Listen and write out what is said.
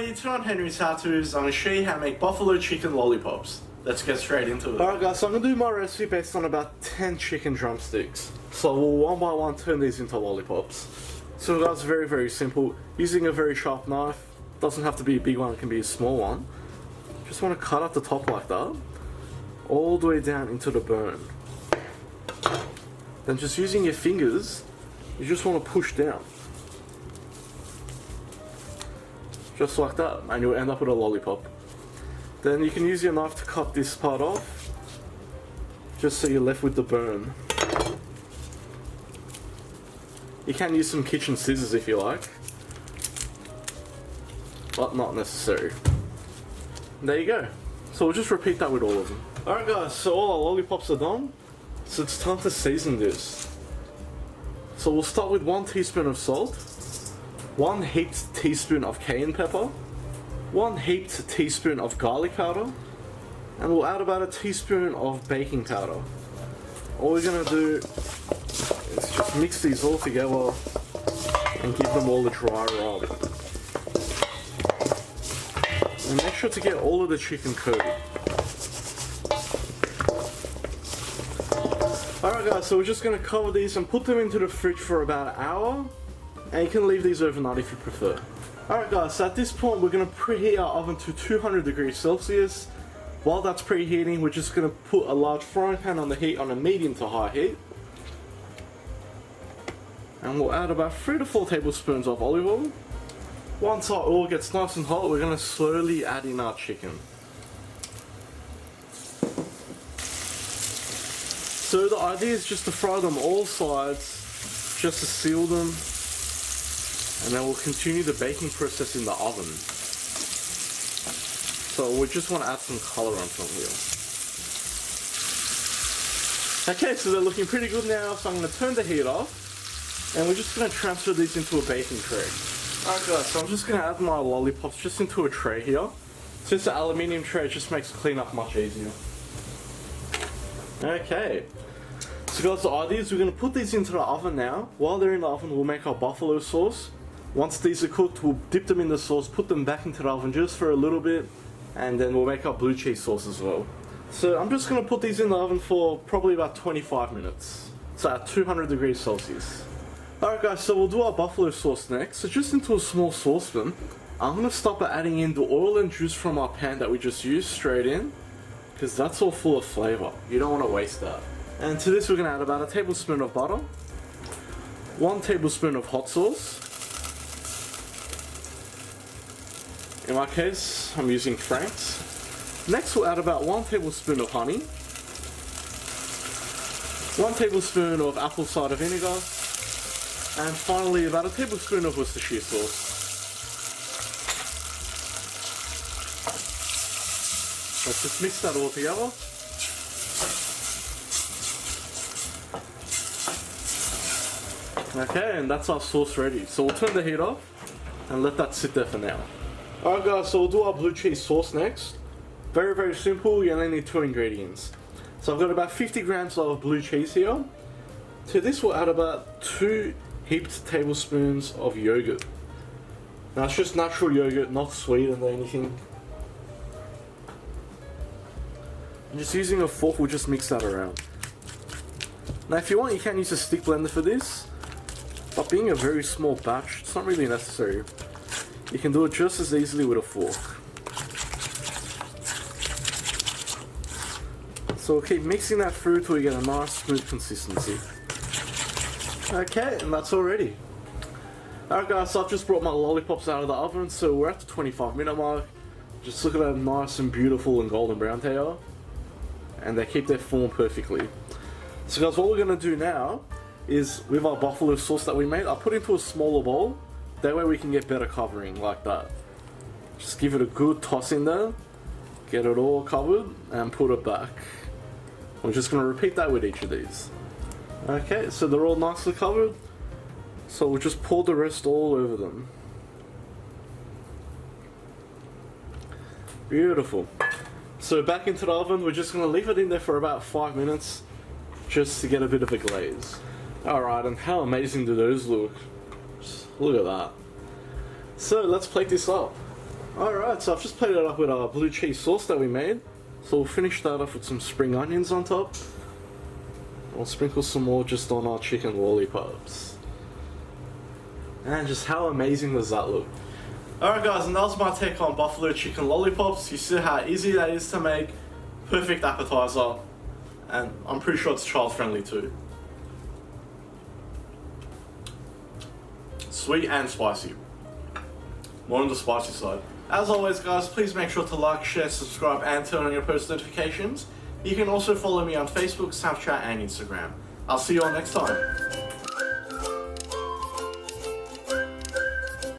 everybody, today on Henry's How To's, I'm going to show you how to make buffalo chicken lollipops. Let's get straight into it. Alright guys, so I'm going to do my recipe based on about 10 chicken drumsticks. So we'll one by one turn these into lollipops. So guys, very simple. Using a very sharp knife, doesn't have to be a big one, it can be a small one. Just want to cut up the top like that, all the way down into the bone. Then just using your fingers, you just want to push down. Just like that, and you'll end up with a lollipop. Then you can use your knife to cut this part off, just so you're left with the bone. You can use some kitchen scissors if you like, but not necessary. And there you go. So we'll just repeat that with all of them. Alright guys, so all our lollipops are done, so it's time to season this. So we'll start with 1 teaspoon of salt, 1 heaped teaspoon of cayenne pepper, 1 heaped teaspoon of garlic powder, and we'll add about a teaspoon of baking powder. All we're going to do is just mix these all together and give them all a dry rub. And make sure to get all of the chicken coated. Alright guys, so we're just going to cover these and put them into the fridge for about an hour. And you can leave these overnight if you prefer. Alright guys, so at this point we're going to preheat our oven to 200 degrees Celsius. While that's preheating, we're just going to put a large frying pan on the heat on a medium to high heat. And we'll add about 3 to 4 tablespoons of olive oil. Once our oil gets nice and hot, we're going to slowly add in our chicken. So the idea is just to fry them all sides, just to seal them. And then we'll continue the baking process in the oven. So we just want to add some colour on top here. Okay, so they're looking pretty good now, so I'm going to turn the heat off. And we're just going to transfer these into a baking tray. Alright guys, so I'm just going to add my lollipops just into a tray here. Since the aluminium tray just makes cleanup much easier. Okay. So guys, the idea is we're going to put these into the oven now. While they're in the oven, we'll make our buffalo sauce. Once these are cooked, we'll dip them in the sauce, put them back into the oven just for a little bit, and then we'll make our blue cheese sauce as well. So I'm just going to put these in the oven for probably about 25 minutes. So at 200 degrees Celsius. Alright guys, so we'll do our buffalo sauce next. So just into a small saucepan, I'm going to start by adding in the oil and juice from our pan that we just used straight in, because that's all full of flavour. You don't want to waste that. And to this we're going to add about a tablespoon of butter, 1 tablespoon of hot sauce. In my case, I'm using Frank's. Next we'll add about 1 tablespoon of honey, 1 tablespoon of apple cider vinegar, and finally about a tablespoon of Worcestershire sauce. Let's just mix that all together. Okay, and that's our sauce ready. So we'll turn the heat off and let that sit there for now. Alright guys, so we'll do our blue cheese sauce next. Very simple, you only need 2 ingredients. So I've got about 50 grams of blue cheese here. To this we'll add about 2 heaped tablespoons of yogurt. Now it's just natural yogurt, not sweetened or anything. And just using a fork, we'll just mix that around. Now if you want, you can use a stick blender for this. But being a very small batch, it's not really necessary. You can do it just as easily with a fork. So we'll keep mixing that through till we get a nice smooth consistency. Okay, and that's all ready. Alright guys, so I've just brought my lollipops out of the oven, so we're at the 25-minute mark. Just look at that nice and beautiful and golden brown they are. And they keep their form perfectly. So guys, what we're going to do now is, with our buffalo sauce that we made, I'll put it into a smaller bowl. That way we can get better covering like that. Just give it a good toss in there, get it all covered, and put it back. We're just going to repeat that with each of these. Okay, so they're all nicely covered, so we'll just pour the rest all over them. Beautiful. So back into the oven, we're just going to leave it in there for about 5 minutes, just to get a bit of a glaze. Alright, and how amazing do those look? Just look at that. So let's plate this up. Alright, so I've just plated it up with our blue cheese sauce that we made. So we'll finish that off with some spring onions on top. I'll sprinkle some more just on our chicken lollipops. And just how amazing does that look? Alright guys, and that was my take on buffalo chicken lollipops. You see how easy that is to make. Perfect appetizer. And I'm pretty sure it's child friendly too. Sweet and spicy. More on the spicy side. As always guys, please make sure to like, share, subscribe and turn on your post notifications. You can also follow me on Facebook, Snapchat and Instagram. I'll see you all next time.